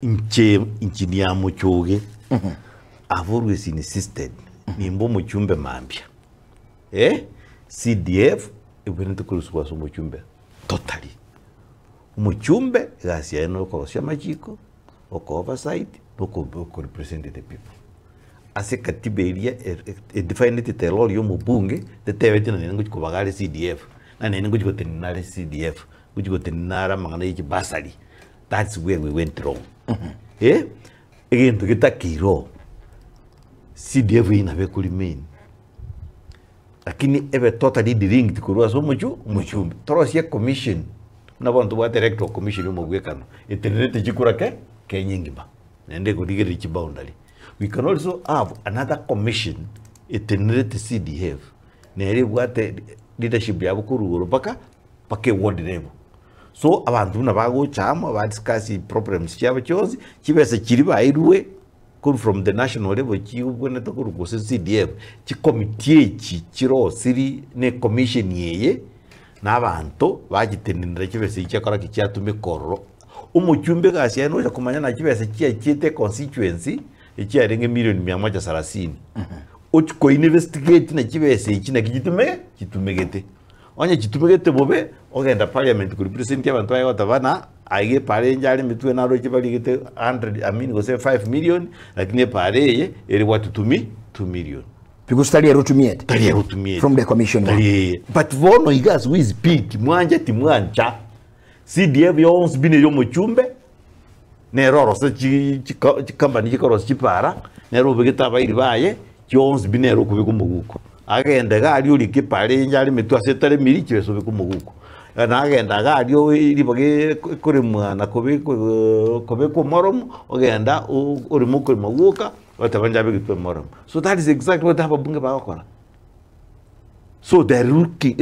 Inchini ya Muchoge, I've always insisted, nimbo Muchumbe mambia. CDF, iwenete kuluswa so Muchumbe. Totally. Muchumbe, gasi ya eno korosya majiko, oko oversight, oko represent the people. Ase katiba ilia, define it telol yo mubunge, the tevete na nengo chikubagale CDF. Na nengo chikoteninare CDF. Chikoteninara mangana ichi basari. That's where we went wrong. Again, to get a kiro, CDF in a vehicle main. Lakini ever totally ring to Kurua so much, Torosia commission. No one to what director commission of Wekano. It related to Jikurake, Kenyingiba. And they could get rich boundary. We can also have another commission, it related to CDF. Nere what leadership Yabukuru Baka, Pake word name. So abantu nabago chama badiscuss problems cyaba cyozi kibese kiriba iruwe come from the national level kibone to ku CDF ki committee kiro siri ne commission yeye nabantu bagitenindira kibese cyakora kicyatume korro umucyumbe gasiya no kumanya na kibese cyite constituency icyarenge million 130 uchiko investigate na kibese ikina kitumegete onye kitumegete bobe ogenda parliament ku represent abantu bayo tabana aige pare njali mitwe na roki baligete 100 go say 5 million lakini pare ye eri watu 2 million because tali erutumiet from the commission but vono igas we speak mwanja timwanja CDF yons bine yo muchumbe ne roro se company chikoro chipara ne robegeta bayiri baye yons bine ro kubikumuguko agenda gali uri kipare njali mitwa setare miri kibeso bikumuguko na agenda gali uri bage kuri mwana ko morom ogenda uri muko maguka watabanja bigitwe morom. So that is exactly what ababunge bakora. So they looking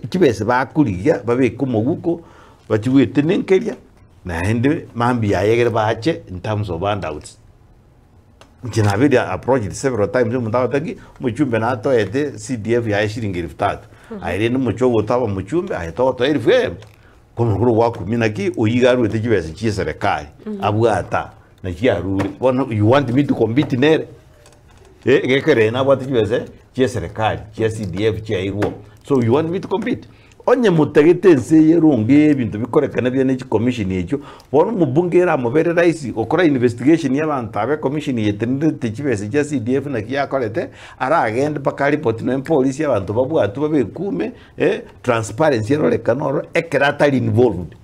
kibese bakuriya babe kumuguko bachiwete nenkeria na hende mambi ayegere bache in terms of handouts. Jinabidi approach it several times mutawatagi muchumbe na to ete CDF ya shilingi 3000 airene muchogo taba muchumbe ayitoto elfu komukuru wako minaki oyigaru ete kibese chi serikali abwata na kiaruri you want me to compete nere gekere na bwata kibese chi serikali chi CDF chi airuo so you want me to compete onye mutagete nse yeronge bintu bikorekana bya n'iki commission yecho bono mubungera mubere raisi okora investigation y'abantu abe commission yetende tekibese cya CDF na kiyakorete ara agenda bakari report no police y'abantu babwatu babekume transparency yerekana oro ekeratali involved